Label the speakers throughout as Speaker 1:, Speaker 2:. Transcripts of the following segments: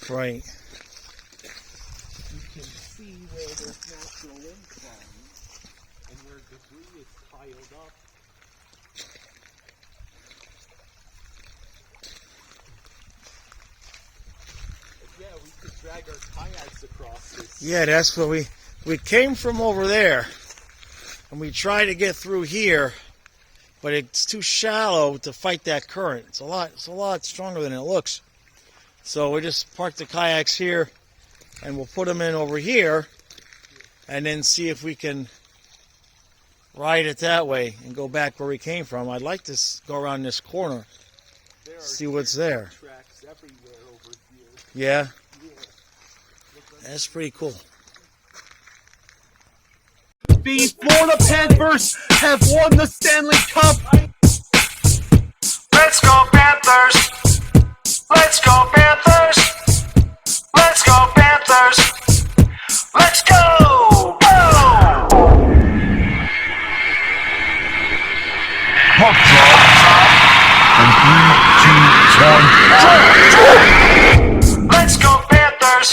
Speaker 1: Right.
Speaker 2: You can see where there's natural incline and where debris is piled up. But yeah, we could drag our kayaks across this.
Speaker 1: Yeah, that's what we came from over there, and we tried to get through here, but it's too shallow to fight that current. It's a lot stronger than it looks. So we just parked the kayaks here, and we'll put them in over here, and then see if we can ride it that way and go back where we came from. I'd like to go around this corner, see what's there.
Speaker 2: Tracks everywhere over here.
Speaker 1: Yeah,
Speaker 2: Yeah.
Speaker 1: that's pretty cool.
Speaker 2: The Florida Panthers have won the Stanley Cup.
Speaker 3: Let's go Panthers! Let's go Panthers! Let's go Panthers! Let's go! Go! Puck drop. And 3, 2, 1. Let's go Panthers!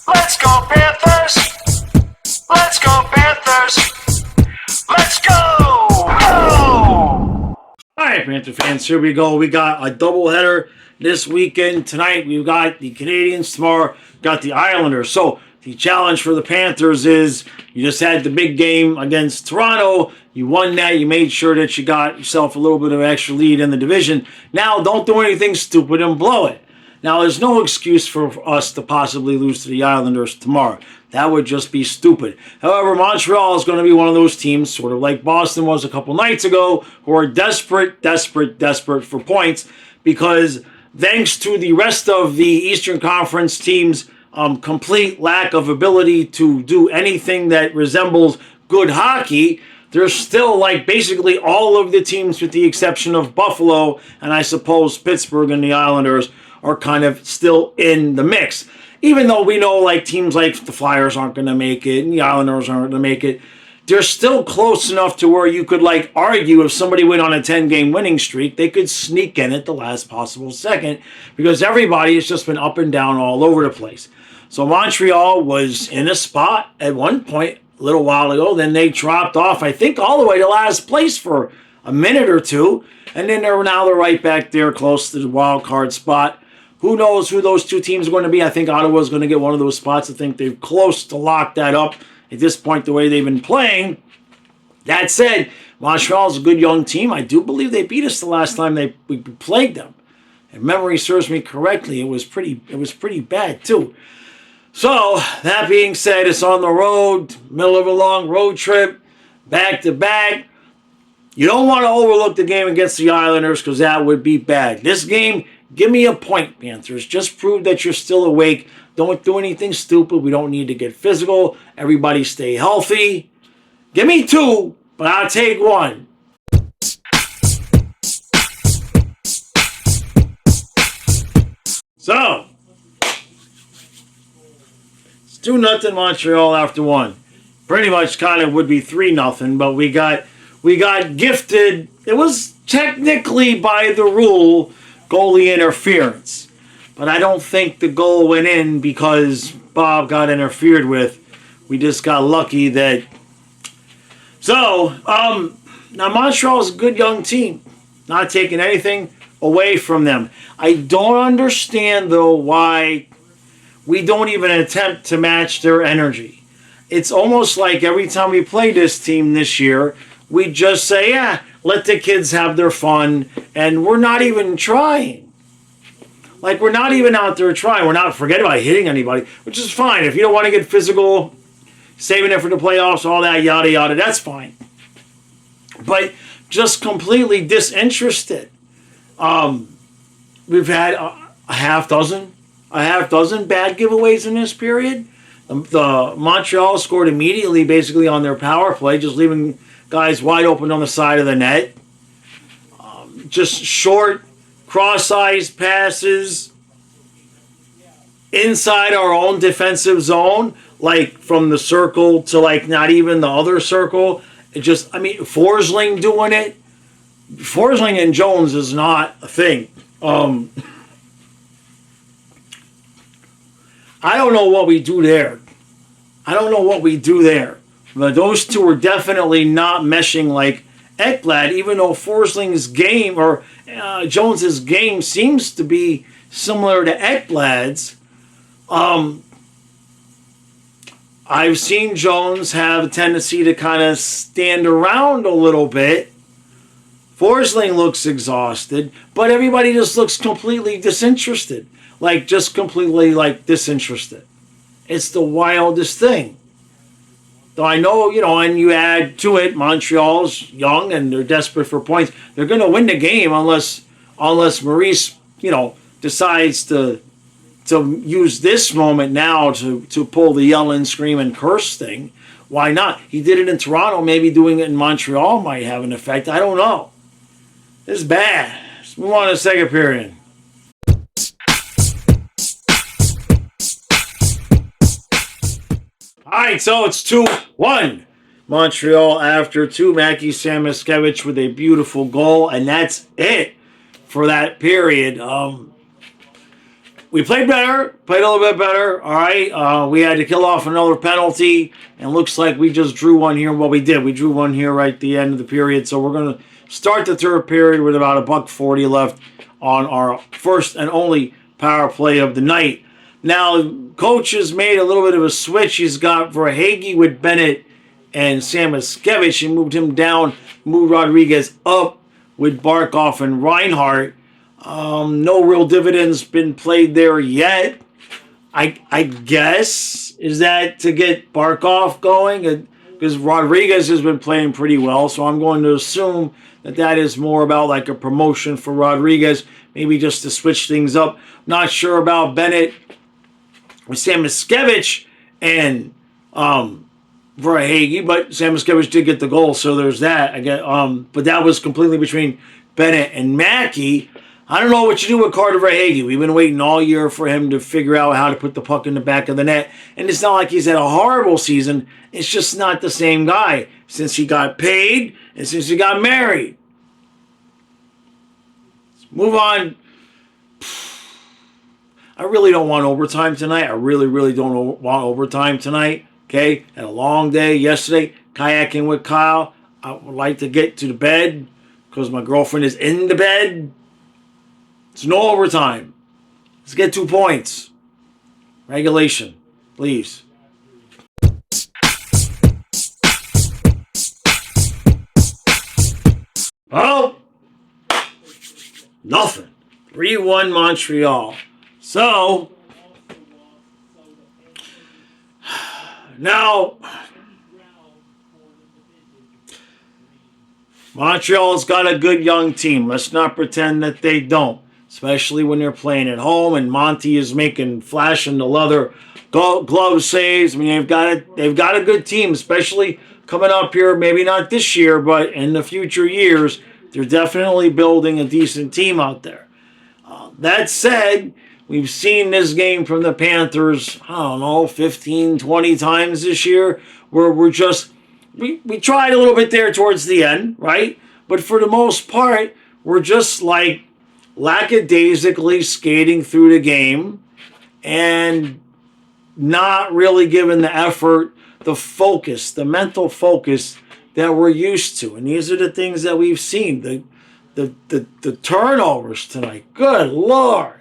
Speaker 3: Let's go Panthers! Let's go Panthers! Let's go! Go!
Speaker 1: All right, Panther fans, here we go. We got a doubleheader this weekend. Tonight, we've got the Canadiens. Tomorrow, got the Islanders. So, the challenge for the Panthers is you just had the big game against Toronto. You won that. You made sure that you got yourself a little bit of extra lead in the division. Now, don't do anything stupid and blow it. Now, there's no excuse for us to possibly lose to the Islanders tomorrow. That would just be stupid. However, Montreal is going to be one of those teams, sort of like Boston was a couple nights ago, who are desperate for points because thanks to the rest of the Eastern Conference teams' complete lack of ability to do anything that resembles good hockey, there's still like basically all of the teams with the exception of Buffalo and I suppose Pittsburgh and the Islanders are kind of still in the mix. Even though we know like teams like the Flyers aren't going to make it and the Islanders aren't going to make it, they're still close enough to where you could like argue if somebody went on a 10-game winning streak, they could sneak in at the last possible second because everybody has just been up and down all over the place. So Montreal was in a spot at one point a little while ago. Then they dropped off, I think, all the way to last place for a minute or two. And then they're right back there close to the wild card spot. Who knows who those two teams are going to be? I think Ottawa's going to get one of those spots. I think they're close to lock that up at this point the way they've been playing. That said, Montreal's a good young team. I do believe they beat us the last time we played them. If memory serves me correctly, it was pretty bad too. So, that being said, it's on the road, middle of a long road trip, back to back. You don't want to overlook the game against the Islanders because that would be bad. This game, give me a point, Panthers. Just prove that you're still awake. Don't do anything stupid. We don't need to get physical. Everybody stay healthy. Give me 2, but I'll take 1. So, it's 2-0 Montreal after 1. Pretty much kind of would be 3-0, but we got gifted. It was technically by the rule goalie interference. But I don't think the goal went in because Bob got interfered with. We just got lucky that... So, now Montreal's a good young team. Not taking anything away from them. I don't understand, though, why we don't even attempt to match their energy. It's almost like every time we play this team this year, we just say, yeah, let the kids have their fun, and we're not even trying. Like, we're not even out there trying. We're not forgetting about hitting anybody, which is fine. If you don't want to get physical, saving it for the playoffs, all that, yada, yada, that's fine. But just completely disinterested. We've had a half dozen bad giveaways in this period. The Montreal scored immediately, basically, on their power play, just leaving guys wide open on the side of the net. Just short, cross-eyed passes inside our own defensive zone, like from the circle to like not even the other circle. It just, I mean, Forsling doing it. Forsling and Jones is not a thing. I don't know what we do there. I don't know what we do there. But those two are definitely not meshing like Ekblad, even though Forsling's game or Jones's game seems to be similar to Ekblad's. I've seen Jones have a tendency to kind of stand around a little bit. Forsling looks exhausted, but everybody just looks completely disinterested. Like, just completely, like, disinterested. It's the wildest thing. Though I know, and you add to it, Montreal's young and they're desperate for points. They're going to win the game unless Maurice, decides to use this moment now to pull the yell and scream and curse thing. Why not? He did it in Toronto. Maybe doing it in Montreal might have an effect. I don't know. This is bad. Let's move on to the second period. All right, so it's 2-1. Montreal after two. Mackie Samoskevich with a beautiful goal, and that's it for that period. We played better, played a little bit better. All right, we had to kill off another penalty, and looks like we just drew one here. Well, we did. We drew one here right at the end of the period, so we're going to start the third period with about $1:40 left on our first and only power play of the night. Now, coach has made a little bit of a switch. He's got Verhaeghe with Bennett and Samoskevich. He moved him down, moved Rodriguez up with Barkov and Reinhardt. No real dividends been played there yet. I guess, is that to get Barkov going? Because Rodriguez has been playing pretty well, so I'm going to assume that is more about like a promotion for Rodriguez, maybe just to switch things up. Not sure about Bennett with Samoskevich and Verhaeghe, but Samoskevich did get the goal, so there's that. But that was completely between Bennett and Mackie. I don't know what you do with Carter Verhaeghe. We've been waiting all year for him to figure out how to put the puck in the back of the net. And it's not like he's had a horrible season. It's just not the same guy since he got paid and since he got married. Let's move on. I really don't want overtime tonight. I really, really don't want overtime tonight. Okay? Had a long day yesterday, kayaking with Kyle. I would like to get to the bed because my girlfriend is in the bed. It's no overtime. Let's get 2 points. Regulation, please. Oh, nothing. 3-1 Montreal. So, now, Montreal's got a good young team. Let's not pretend that they don't. Especially when they're playing at home and Monty is flashing the leather glove saves. I mean, they've got a good team, especially coming up here. Maybe not this year, but in the future years, they're definitely building a decent team out there. That said, we've seen this game from the Panthers, 15, 20 times this year, where we tried a little bit there towards the end, right? But for the most part, we're just like lackadaisically skating through the game and not really giving the effort, the focus, the mental focus that we're used to. And these are the things that we've seen. The turnovers tonight. Good Lord.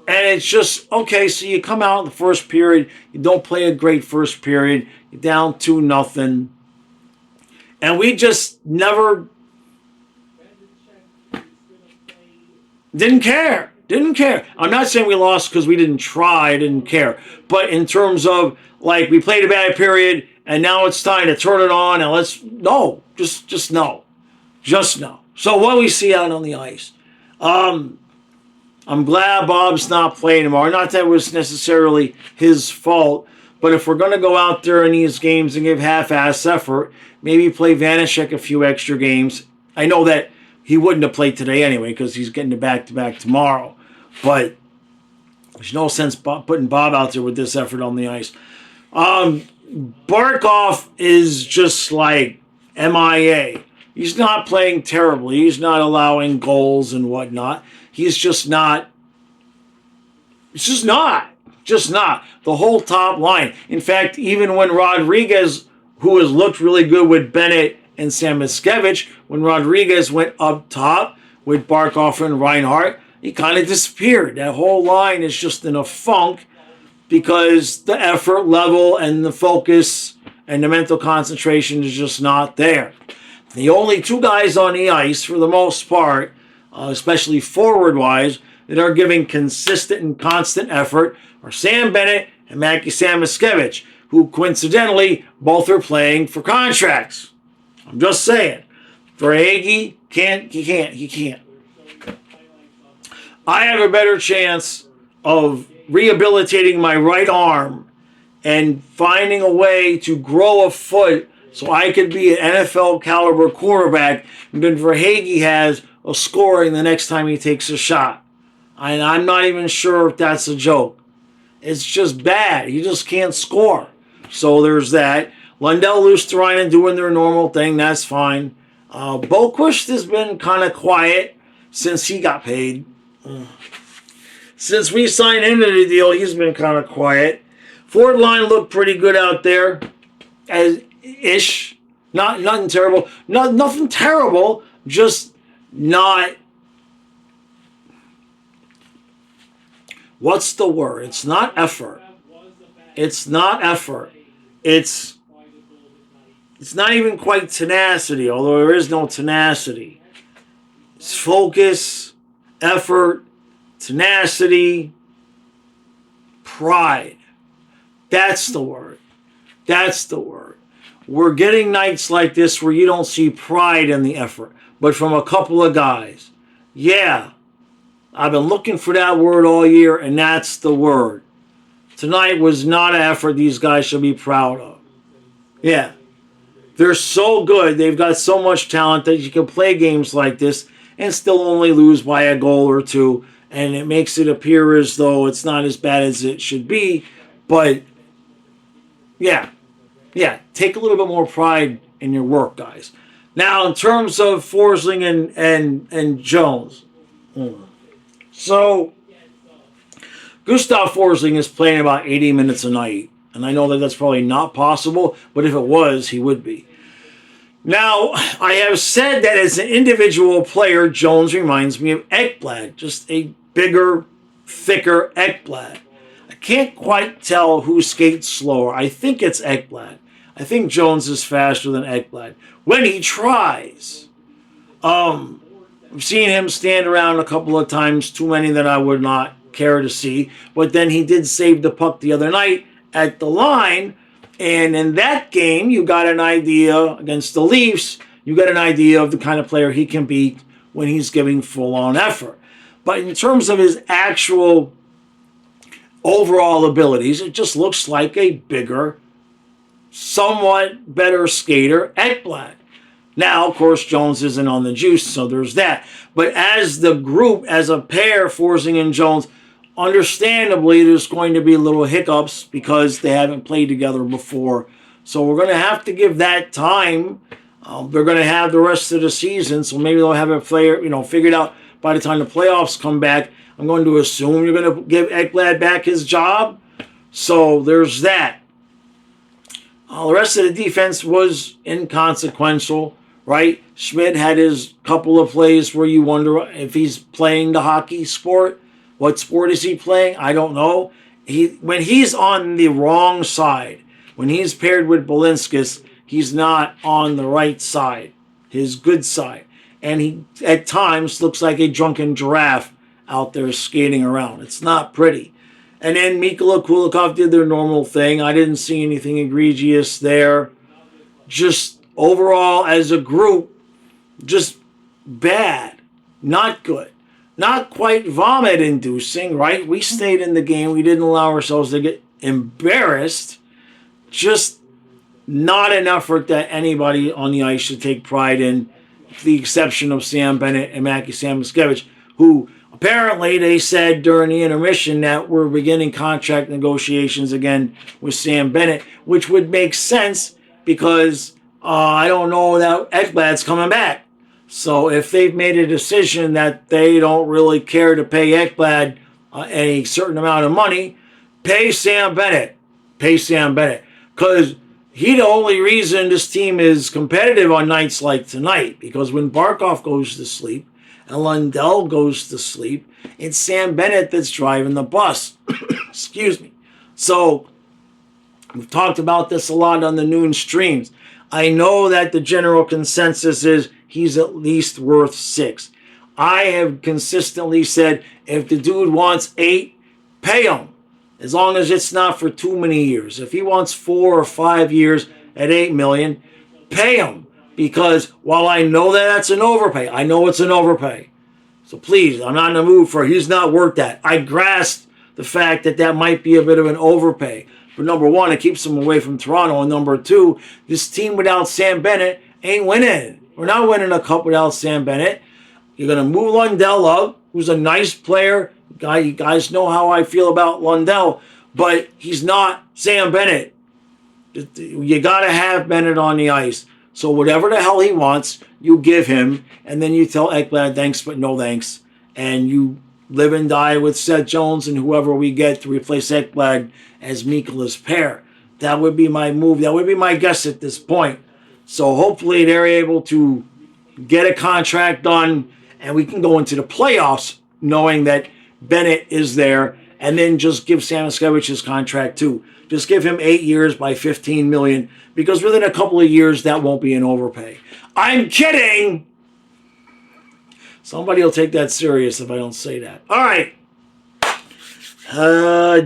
Speaker 1: And it's just, okay, so you come out in the first period, you don't play a great first period, you're down 2-0. And we just never didn't care. I'm not saying we lost because we didn't try, didn't care. But in terms of, like, we played a bad period, and now it's time to turn it on, and just no. Just no. So what do we see out on the ice? I'm glad Bob's not playing tomorrow. Not that it was necessarily his fault, but if we're going to go out there in these games and give half-ass effort, maybe play Vanashek a few extra games. I know that he wouldn't have played today anyway because he's getting the back-to-back tomorrow. But there's no sense putting Bob out there with this effort on the ice. Barkov is just like MIA. He's not playing terribly. He's not allowing goals and whatnot. He's just not. It's just not. Just not. The whole top line. In fact, even when Rodriguez, who has looked really good with Bennett and Samoskevich, when Rodriguez went up top with Barkov and Reinhardt, he kind of disappeared. That whole line is just in a funk because the effort level and the focus and the mental concentration is just not there. The only two guys on the ice, for the most part, especially forward-wise, that are giving consistent and constant effort are Sam Bennett and Mackie Samoskevich, who coincidentally both are playing for contracts. I'm just saying. Verhaeghe he can't. I have a better chance of rehabilitating my right arm and finding a way to grow a foot so I could be an NFL caliber quarterback than Verhaeghe has of scoring the next time he takes a shot. And I'm not even sure if that's a joke. It's just bad. He just can't score. So there's that. Lundell Luostarinen doing their normal thing. That's fine. Boquist has been kind of quiet since he got paid. Since we signed into the deal, he's been kind of quiet. Forward line looked pretty good out there, as ish. Nothing terrible. Nothing terrible. Just not. What's the word? It's not effort. It's not effort. It's not even quite tenacity, although there is no tenacity. It's focus, effort, tenacity, pride. That's the word. That's the word. We're getting nights like this where you don't see pride in the effort, but from a couple of guys. Yeah, I've been looking for that word all year, and that's the word. Tonight was not an effort these guys should be proud of. Yeah. They're so good. They've got so much talent that you can play games like this and still only lose by a goal or two. And it makes it appear as though it's not as bad as it should be. But, yeah, take a little bit more pride in your work, guys. Now, in terms of Forsling and Jones. So, Gustav Forsling is playing about 80 minutes a night. And I know that that's probably not possible, but if it was, he would be. Now, I have said that as an individual player, Jones reminds me of Ekblad, just a bigger, thicker Ekblad. I can't quite tell who skates slower. I think it's Ekblad. I think Jones is faster than Ekblad when he tries. I've seen him stand around a couple of times, too many that I would not care to see. But then he did save the puck the other night at the line, and in that game, you got an idea against the Leafs. You got an idea of the kind of player he can be when he's giving full-on effort. But in terms of his actual overall abilities, it just looks like a bigger, somewhat better skater, Ekblad. Now, of course, Jones isn't on the juice, so there's that. But as the group, as a pair, Forsling and Jones, understandably, there's going to be little hiccups because they haven't played together before. So we're going to have to give that time. They're going to have the rest of the season, so maybe they'll have a player, figured out by the time the playoffs come back. I'm going to assume you're going to give Ekblad back his job. So there's that. The rest of the defense was inconsequential, right? Schmidt had his couple of plays where you wonder if he's playing the hockey sport. What sport is he playing? I don't know. When he's on the wrong side, when he's paired with Balinskis, he's not on the right side, his good side. And he, at times, looks like a drunken giraffe out there skating around. It's not pretty. And then Mikula Kulikov did their normal thing. I didn't see anything egregious there. Just overall, as a group, just bad. Not good. Not quite vomit-inducing, right? We stayed in the game. We didn't allow ourselves to get embarrassed. Just not an effort that anybody on the ice should take pride in, with the exception of Sam Bennett and Mackie Samoskevich, who apparently they said during the intermission that we're beginning contract negotiations again with Sam Bennett, which would make sense because I don't know that Ekblad's coming back. So if they've made a decision that they don't really care to pay Ekblad a certain amount of money, pay Sam Bennett. Pay Sam Bennett. Because he the only reason this team is competitive on nights like tonight. Because when Barkov goes to sleep and Lundell goes to sleep, it's Sam Bennett that's driving the bus. Excuse me. So, we've talked about this a lot on the noon streams. I know that the general consensus is he's at least worth 6. I have consistently said if the dude wants 8, pay him. As long as it's not for too many years. If he wants 4 or 5 years at $8 million, pay him. Because while I know that that's an overpay, I know it's an overpay. So please, I'm not in the mood for he's not worth that. I grasp the fact that that might be a bit of an overpay. But number one, it keeps him away from Toronto. And number two, this team without Sam Bennett ain't winning. We're not winning a cup without Sam Bennett. You're going to move Lundell up, who's a nice player. You guys know how I feel about Lundell, but he's not Sam Bennett. You got to have Bennett on the ice. So whatever the hell he wants, you give him, and then you tell Ekblad thanks but no thanks, and you live and die with Seth Jones and whoever we get to replace Ekblad as Mikola's pair. That would be my move. That would be my guess at this point. So hopefully they're able to get a contract done, and we can go into the playoffs knowing that Bennett is there, and then just give Samoskevich his contract too. Just give him 8 years by $15 million, because within a couple of years that won't be an overpay. I'm kidding. Somebody will take that serious if I don't say that. All right.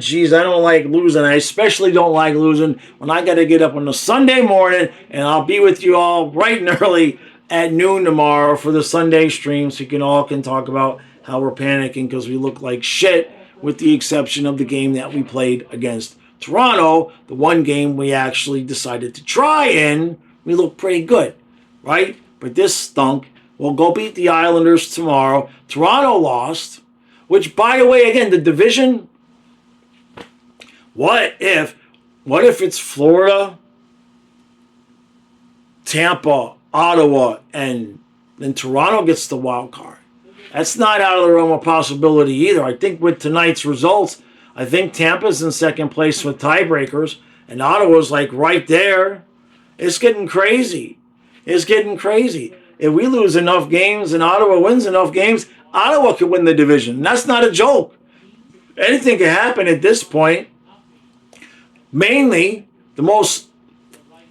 Speaker 1: Geez, I don't like losing. I especially don't like losing when I got to get up on a Sunday morning, and I'll be with you all bright and early at noon tomorrow for the Sunday stream, so you can talk about how we're panicking because we look like shit, with the exception of the game that we played against Toronto. The one game we actually decided to try in, we looked pretty good, right? But this stunk. We'll go beat the Islanders tomorrow. Toronto lost, which, by the way, again, the division, what if it's Florida, Tampa, Ottawa, and then Toronto gets the wild card? That's not out of the realm of possibility either. I think with tonight's results, I think Tampa's in second place with tiebreakers, and Ottawa's like right there. It's getting crazy. It's getting crazy. If we lose enough games and Ottawa wins enough games, Ottawa could win the division. And that's not a joke. Anything can happen at this point. Mainly,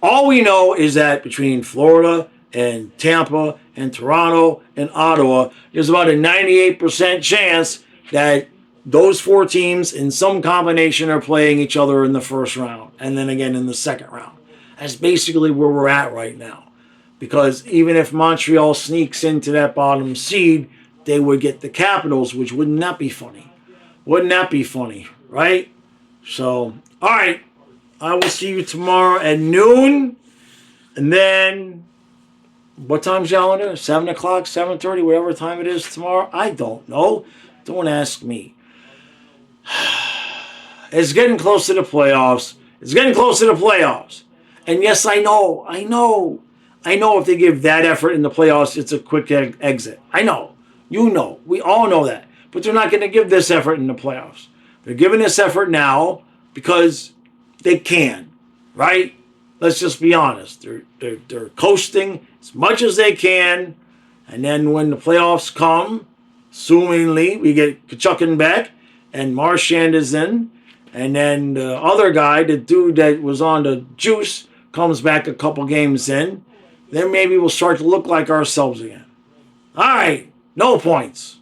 Speaker 1: all we know is that between Florida and Tampa and Toronto and Ottawa, there's about a 98% chance that those 4 teams in some combination are playing each other in the first round and then again in the second round. That's basically where we're at right now. Because even if Montreal sneaks into that bottom seed, they would get the Capitals, which wouldn't that be funny? Wouldn't that be funny, right? So, all right. I will see you tomorrow at noon. And then, what time's y'all under? 7 o'clock, 7:30, whatever time it is tomorrow? I don't know. Don't ask me. It's getting close to the playoffs. It's getting close to the playoffs. And yes, I know if they give that effort in the playoffs, it's a quick exit. I know. You know. We all know that. But they're not going to give this effort in the playoffs. They're giving this effort now because they can, right? Let's just be honest. They're coasting as much as they can. And then when the playoffs come, assumingly, we get Kachukin back and Marchand is in. And then the other guy, the dude that was on the juice, comes back a couple games in. Then maybe we'll start to look like ourselves again. All right, no points.